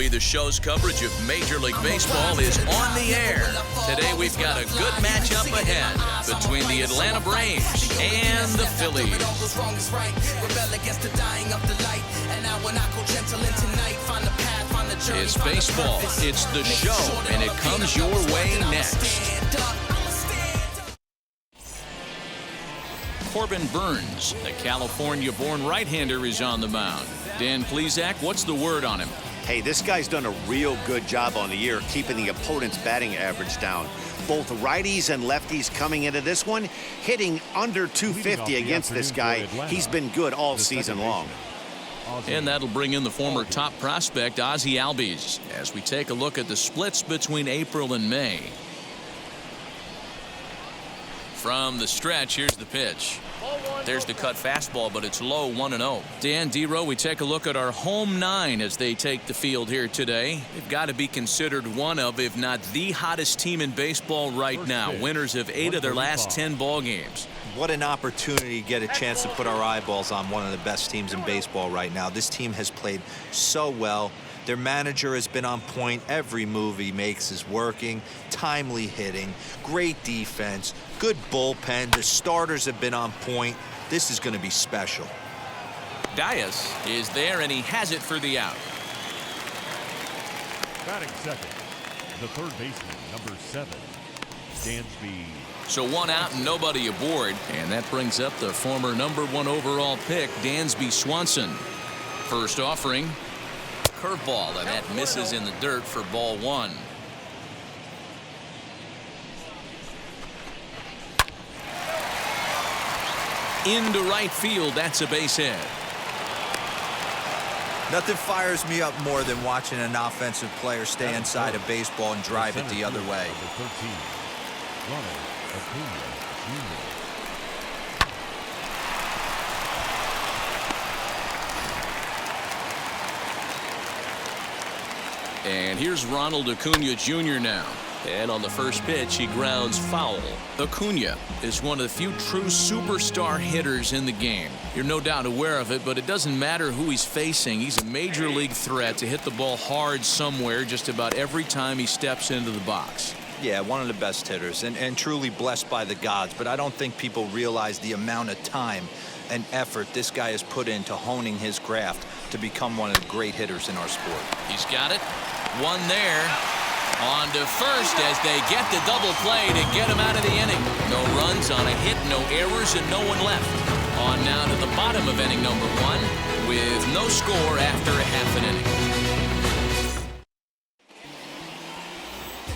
MLB The Show's coverage of Major League Baseball is on the air. Today we've got a good matchup ahead between the Atlanta Braves and the Phillies. It's baseball, it's the show, and it comes your way next. Corbin Burns, the California-born right-hander, is on the mound. Dan Plesac, what's the word on him? Hey, this guy's done a real good job on the year keeping the opponent's batting average down. Both righties and lefties coming into this one, hitting under 250 against this guy. He's been good all season long. And that'll bring in the former top prospect, Ozzie Albies, as we take a look at the splits between April and May. From the stretch, here's the pitch. There's the cut fastball, but it's low, 1-0. Dan Dero, we take a look at our home nine as they take the field here today. They've got to be considered one of, if not the hottest team in baseball right now. Winners of 8 of their last 10 ball games. What an opportunity to get a chance to put our eyeballs on one of the best teams in baseball right now. This team has played so well. Their manager has been on point. Every move he makes is working. Timely hitting, great defense, good bullpen. The starters have been on point. This is going to be special. Dias is there, and he has it for the out. Batting second, the third baseman, number 7, Dansby. So 1 out and nobody aboard, and that brings up the former number 1 overall pick, Dansby Swanson. First offering. Curveball, and that misses in the dirt for ball 1. Into right field, that's a base hit. Nothing fires me up more than watching an offensive player stay inside of baseball and drive it the other way. And here's Ronald Acuna Jr. now. And on the first pitch, he grounds foul. Acuna is one of the few true superstar hitters in the game. You're no doubt aware of it, but it doesn't matter who he's facing. He's a major league threat to hit the ball hard somewhere just about every time he steps into the box. Yeah, one of the best hitters and truly blessed by the gods, but I don't think people realize the amount of time and effort this guy has put into honing his craft to become one of the great hitters in our sport. He's got it. One there. On to first as they get the double play to get him out of the inning. No runs on a hit, no errors, and no one left. On now to the bottom of inning number 1 with no score after a half an inning.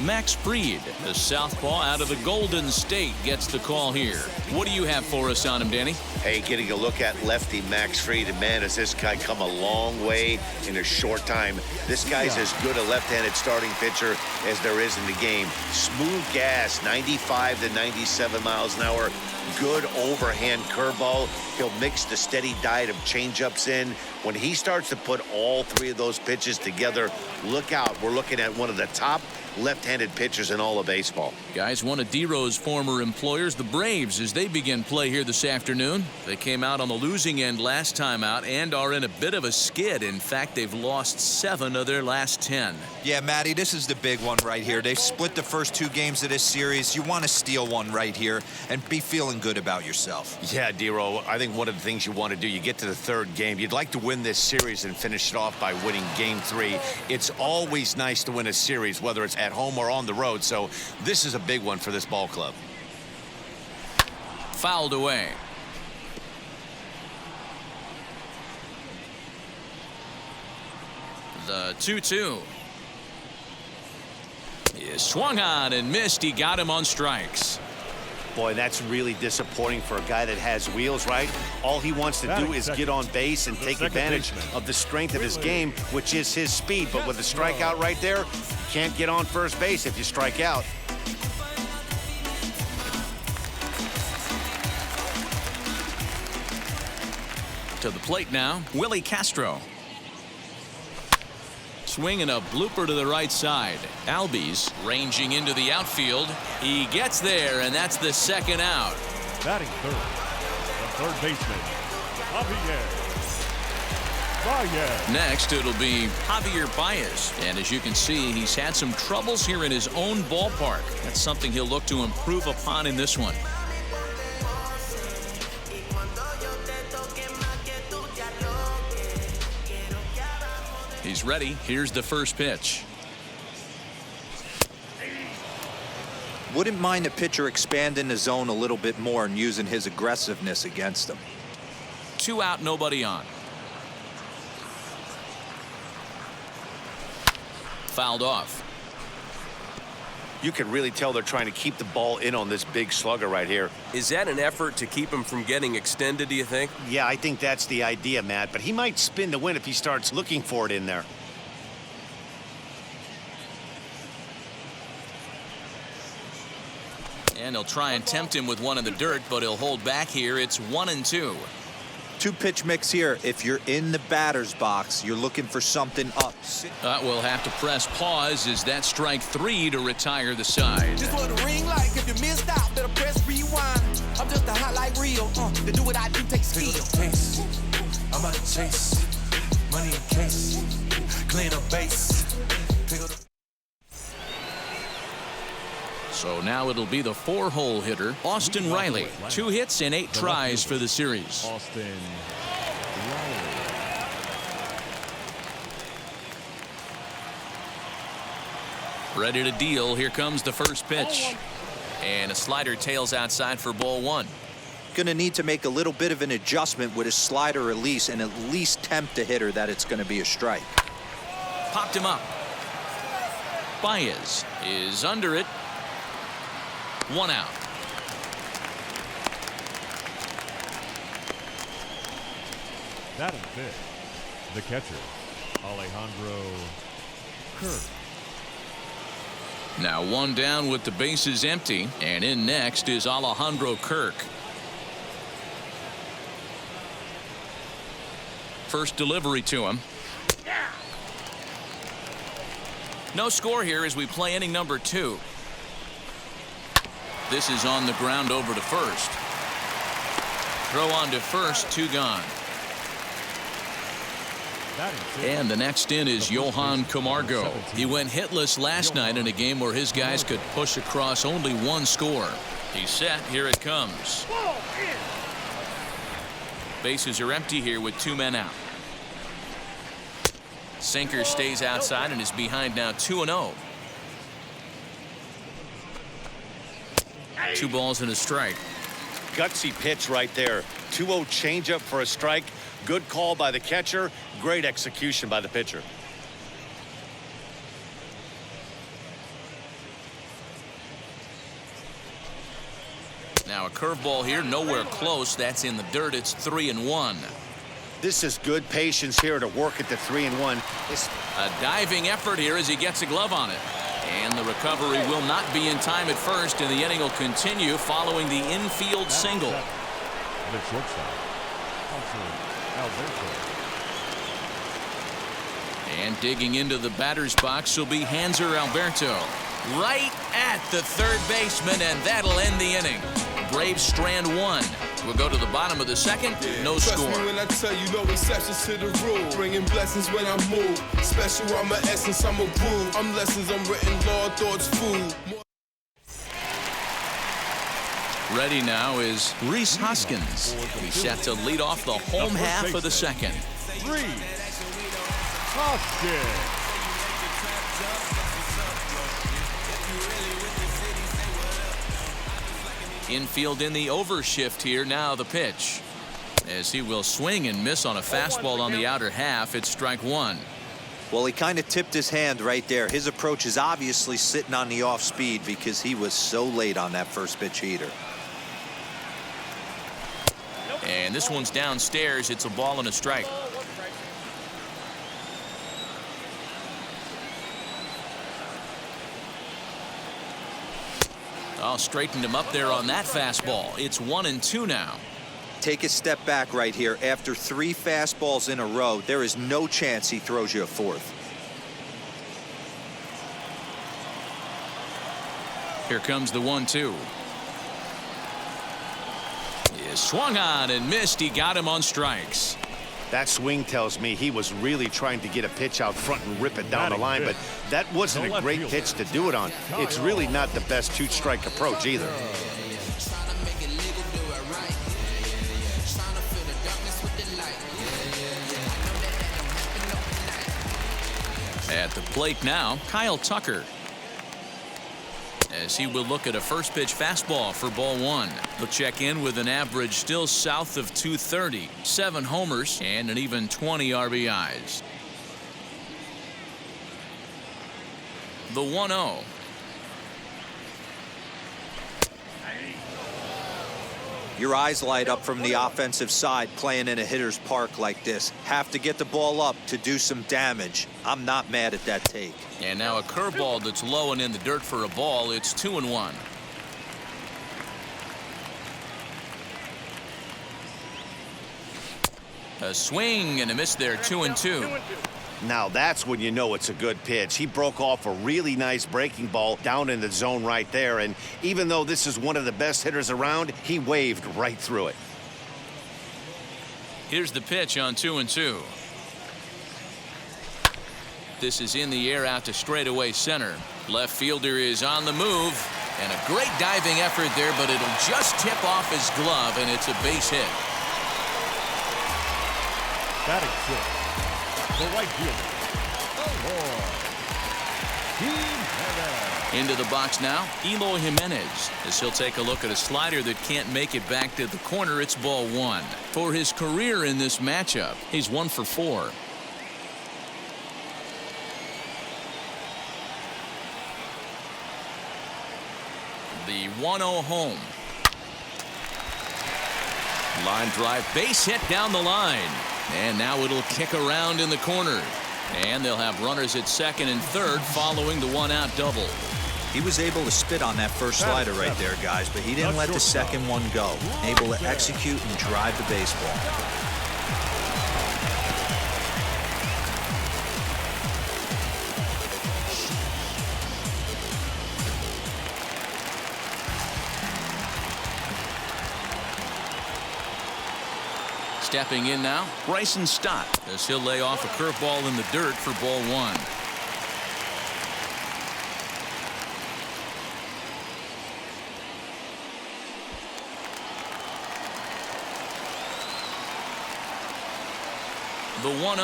Max Fried, the southpaw out of the Golden State, gets the call here. What do you have for us on him, Danny? Hey, getting a look at lefty Max Fried, and man, has this guy come a long way in a short time. This guy's as good a left-handed starting pitcher as there is in the game. Smooth gas, 95 to 97 miles an hour. Good overhand curveball. He'll mix the steady diet of changeups in. When he starts to put all 3 of those pitches together, look out. We're looking at one of the top left-handed pitchers in all of baseball. Guys, one of Dero's former employers, the Braves, as they begin play here this afternoon. They came out on the losing end last time out and are in a bit of a skid. In fact, they've lost 7 of their last 10. Yeah, Matty, this is the big one right here. They've split the first 2 games of this series. You want to steal one right here and be feeling good about yourself. Yeah, Dero, I think one of the things you want to do, you get to the third game, you'd like to win this series and finish it off by winning game 3. It's always nice to win a series, whether it's at home or on the road, so this is a big one for this ball club. Fouled away. The 2-2. He swung on and missed. He got him on strikes. Boy, that's really disappointing for a guy that has wheels, right? All he wants to do is get on base and take advantage of the strength of his game, which is his speed. But with a strikeout right there, you can't get on first base if you strike out. To the plate now, Willie Castro. Swinging a blooper to the right side. Albies ranging into the outfield. He gets there, and that's the second out. Batting third, the third baseman, Javier Baez. Next, it'll be Javier Baez. And as you can see, he's had some troubles here in his own ballpark. That's something he'll look to improve upon in this one. He's ready. Here's the first pitch. Wouldn't mind a pitcher expanding the zone a little bit more and using his aggressiveness against him. 2 out, nobody on. Fouled off. You can really tell they're trying to keep the ball in on this big slugger right here. Is that an effort to keep him from getting extended, do you think? Yeah, I think that's the idea, Matt, but he might spin to win if he starts looking for it in there. And he'll try and tempt him with one in the dirt, but he'll hold back here. It's 1-2. 2-pitch mix here. If you're in the batter's box, you're looking for something up. We'll have to press pause as that strike 3 to retire the side. Just what the ring like. If you missed out, better press rewind. I'm just a highlight reel. To do what I do takes skill. I'm out to chase money in case, clean up base. So now it'll be the 4-hole hitter, Austin Riley. 2 hits and 8 tries for the series. Austin Riley. Ready to deal. Here comes the first pitch. And a slider tails outside for ball 1. Going to need to make a little bit of an adjustment with his slider release and at least tempt the hitter that it's going to be a strike. Popped him up. Baez is under it. 1 out. Batting fifth, the catcher, Alejandro Kirk. Now 1 down with the bases empty, and in next is Alejandro Kirk. First delivery to him. No score here as we play inning number 2. This is on the ground over to first. Throw on to first, 2 gone. And the next in is Johan Camargo. He went hitless last night in a game where his guys could push across only 1 score. He's set. Here it comes. Bases are empty here with 2 men out. Sinker stays outside and is behind now 2-0. 2 balls and a strike. Gutsy pitch right there. 2-0 changeup for a strike. Good call by the catcher. Great execution by the pitcher. Now a curveball here, nowhere close. That's in the dirt. It's 3-1. This is good patience here to work at the 3-1. A diving effort here as he gets a glove on it. And the recovery will not be in time at first, and the inning will continue following the infield single. The shortstop, Alberto. And digging into the batter's box will be Hanser Alberto. Right at the third baseman, and that'll end the inning. Braves strand 1. We'll go to the bottom of the second. No score. Trust me when I tell you, no exceptions to the rule. Bringing blessings when I move. Special, I'm an essence, I'm a groove. I'm lessons, I'm written law, thoughts, food. Ready now is Rhys Hoskins. He's set to lead off the home half of the second. Hoskins. Infield in the overshift here. Now the pitch. As he will swing and miss on a fastball on the outer half. It's strike one. Well, he kind of tipped his hand right there. His approach is obviously sitting on the off speed because he was so late on that first pitch heater. And this one's downstairs. It's a ball and a strike. Oh, straightened him up there on that fastball. It's 1-2 now. Take a step back right here. After 3 fastballs in a row, there is no chance he throws you a fourth. Here comes the 1-2. He swung on and missed. He got him on strikes. That swing tells me he was really trying to get a pitch out front and rip it down the line, but that wasn't a great pitch to do it on. It's really not the best 2-strike approach either. At the plate now, Kyle Tucker. As he will look at a first pitch fastball for ball one. He'll check in with an average still south of 230, 7 homers, and an even 20 RBIs. The 1-0. Your eyes light up from the offensive side playing in a hitter's park like this. Have to get the ball up to do some damage. I'm not mad at that take. And now a curveball that's low and in the dirt for a ball. It's 2-1. A swing and a miss there. 2-2. Now that's when you know it's a good pitch. He broke off a really nice breaking ball down in the zone right there, and even though this is one of the best hitters around, he waved right through it. Here's the pitch on 2-2. This is in the air out to straightaway center. Left fielder is on the move, and a great diving effort there, but it'll just tip off his glove, and it's a base hit. Batting sixth, the right fielder, Into the box now, Eloy Jimenez, as he'll take a look at a slider that can't make it back to the corner. It's ball one. For his career in this matchup, he's 1 for 4. The 1-0 home. Line drive, base hit down the line. And now it'll kick around in the corner. And they'll have runners at second and third following the 1-out double. He was able to spit on that first slider right there, guys, but he didn't let the second one go. Able to execute and drive the baseball. Stepping in now, Bryson Stott, as he'll lay off a curveball in the dirt for ball one. The 1-0.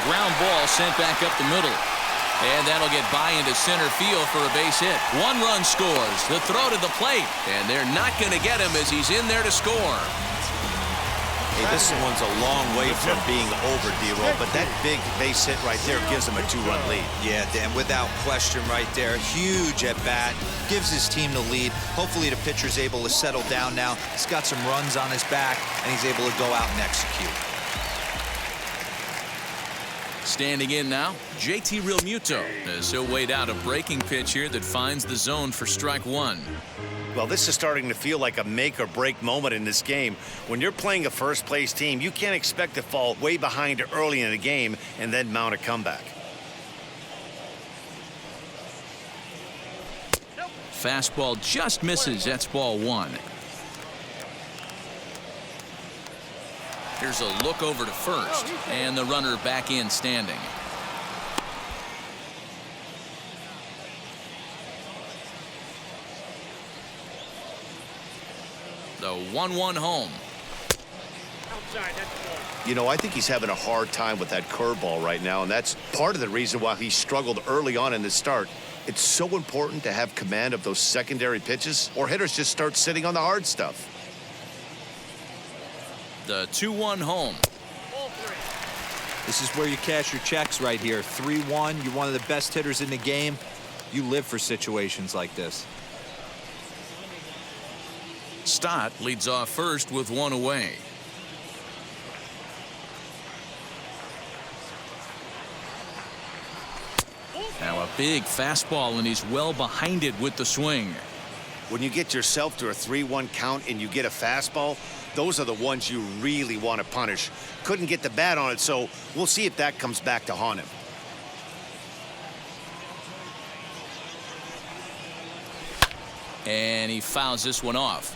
Ground ball sent back up the middle. And that'll get by into center field for a base hit. 1 run scores. The throw to the plate. And they're not going to get him as he's in there to score. Hey, this one's a long way from being over, D-Roll, but that big base hit right there gives him a 2-run lead. Yeah, Dan, without question right there. Huge at bat. Gives his team the lead. Hopefully the pitcher's able to settle down now. He's got some runs on his back, and he's able to go out and execute. Standing in now, JT Realmuto, as he'll wait out a breaking pitch here that finds the zone for strike one. Well, this is starting to feel like a make-or-break moment in this game. When you're playing a first-place team, you can't expect to fall way behind early in the game and then mount a comeback. Fastball just misses. That's ball one. Here's a look over to first, and the runner back in standing. The 1-1 home. You know, I think he's having a hard time with that curveball right now, and that's part of the reason why he struggled early on in the start. It's so important to have command of those secondary pitches, or hitters just start sitting on the hard stuff. The 2-1 home. This is where you cash your checks right here. 3-1. You're one of the best hitters in the game. You live for situations like this. Stott leads off first with one away. Now a big fastball, and he's well behind it with the swing. When you get yourself to a 3-1 count and you get a fastball, those are the ones you really want to punish. Couldn't get the bat on it, so we'll see if that comes back to haunt him. And he fouls this one off.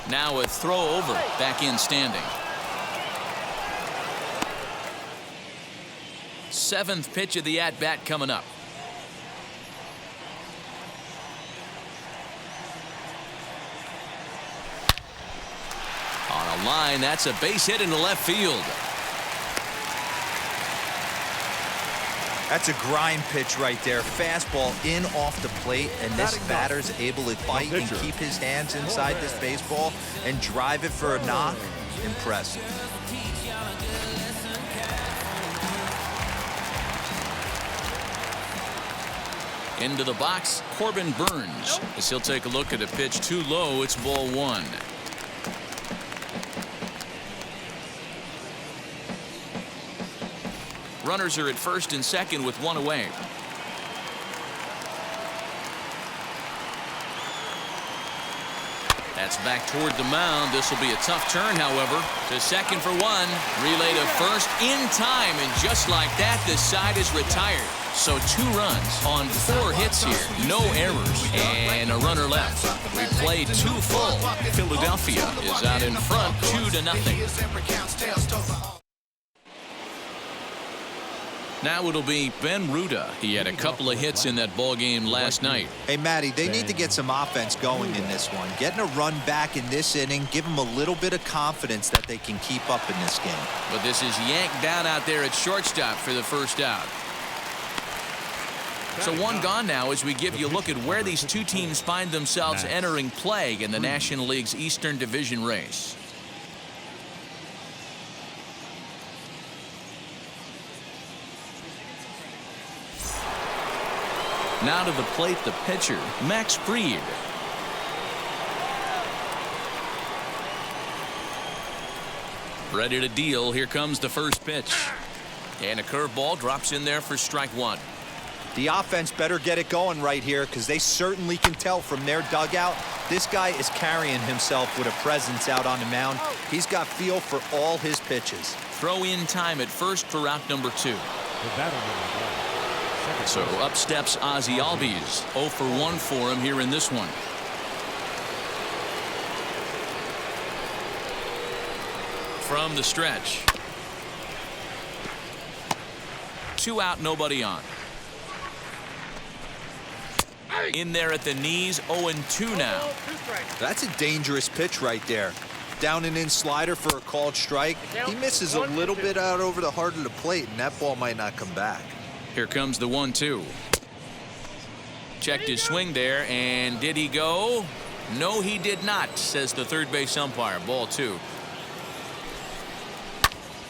Now a throw over, back in standing. Seventh pitch of the at-bat coming up. On a line, that's a base hit into left field. That's a grind pitch right there. Fastball in off the plate, and this batter's able to bite and keep his hands inside this baseball and drive it for a knock. Impressive. Into the box, Corbin Burns, as he'll take a look at a pitch too low. It's ball one. Runners are at first and second with one away. That's back toward the mound. This will be a tough turn, however. To second for one. Relay to first in time, and just like that, the side is retired. So 2 runs on 4 hits here. No errors. And a runner left. We played 2 full. Philadelphia is out in front 2-0. Now it'll be Ben Ruda. He had a couple of hits in that ball game last night. Hey, Matty, they need to get some offense going in this one. Getting a run back in this inning, give them a little bit of confidence that they can keep up in this game. But this is yanked down out there at shortstop for the first out. So 1 gone now as we give you a look at where these 2 teams find themselves entering play in the National League's Eastern Division race. Now to the plate, the pitcher, Max Fried. Ready to deal. Here comes the first pitch. And a curveball drops in there for strike 1. The offense better get it going right here, because they certainly can tell from their dugout this guy is carrying himself with a presence out on the mound. He's got feel for all his pitches. Throw in time at first for out number 2. So up steps Ozzie Albies. 0 for 1 for him here in this one. From the stretch. 2 out, nobody on. In there at the knees, 0-2 now. That's a dangerous pitch right there. Down and in slider for a called strike. He misses a little bit out over the heart of the plate, and that ball might not come back. Here comes the 1-2. Checked his swing there, and did he go? No, he did not, says the third base umpire. Ball 2.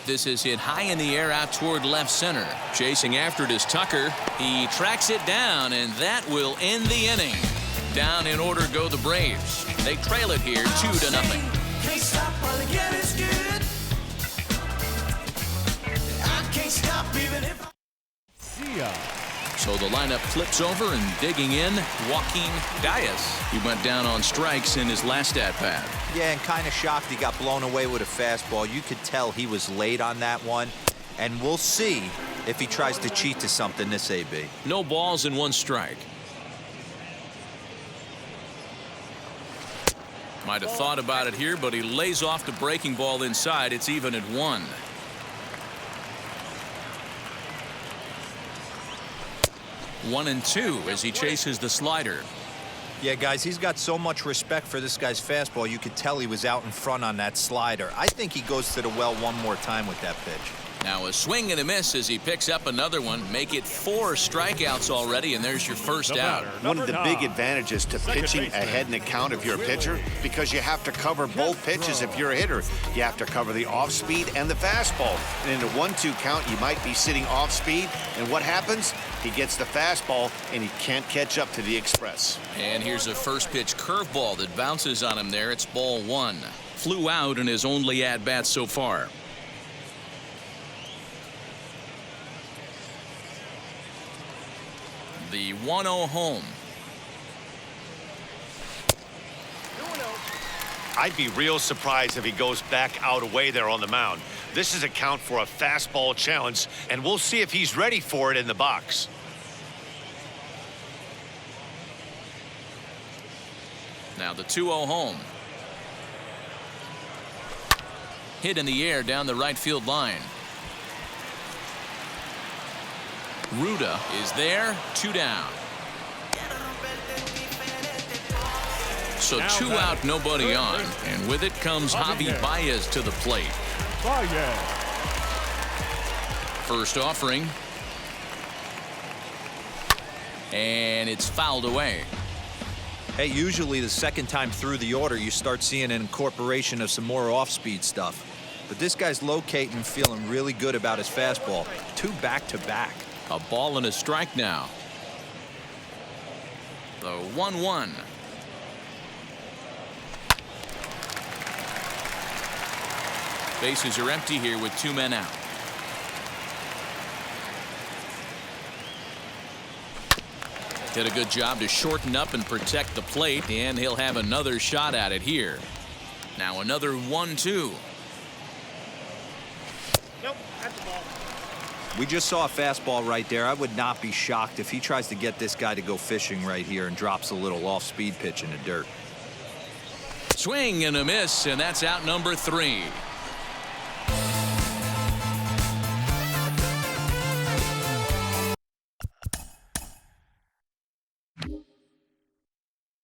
This is hit high in the air out toward left center. Chasing after it is Tucker. He tracks it down, and that will end the inning. Down in order go the Braves. They trail it here 2-0. Can't stop while the get is good. I can't stop even if I... So the lineup flips over, and digging in, Joaquin Diaz. He went down on strikes in his last at-bat. Yeah, and kind of shocked he got blown away with a fastball. You could tell he was late on that one, and we'll see if he tries to cheat to something this AB. No balls and 1 strike. Might have thought about it here, but he lays off the breaking ball inside. It's even at 1. One and 2 as he chases the slider. Yeah, guys, he's got so much respect for this guy's fastball. You could tell he was out in front on that slider. I think he goes to the well one more time with that pitch. Now a swing and a miss as he picks up another one. Make it 4 strikeouts already, and there's your first out. One of the big advantages to pitching ahead in the count if you're a pitcher, because you have to cover both pitches if you're a hitter. You have to cover the off speed and the fastball. And in a 1-2 count, you might be sitting off speed, and what happens? He gets the fastball, and he can't catch up to the express. And here's a first pitch curveball that bounces on him there. It's ball 1. Flew out in his only at-bat so far. The 1-0 home. I'd be real surprised if he goes back out away there on the mound. This is a count for a fastball challenge, and we'll see if he's ready for it in the box. Now the 2-0 home. Hit in the air down the right field line. Ruda is there, 2 down. So 2 out, nobody on, and with it comes Javi Baez to the plate. First offering, and it's fouled away. Hey, usually the second time through the order, you start seeing an incorporation of some more off-speed stuff. But this guy's locating, feeling really good about his fastball. 2 back-to-back. A ball and a strike now. The 1-1. Bases are empty here with 2 men out. Did a good job to shorten up and protect the plate, and he'll have another shot at it here. Now another 1-2. We just saw a fastball right there. I would not be shocked if he tries to get this guy to go fishing right here and drops a little off-speed pitch in the dirt. Swing and a miss, and that's out number 3.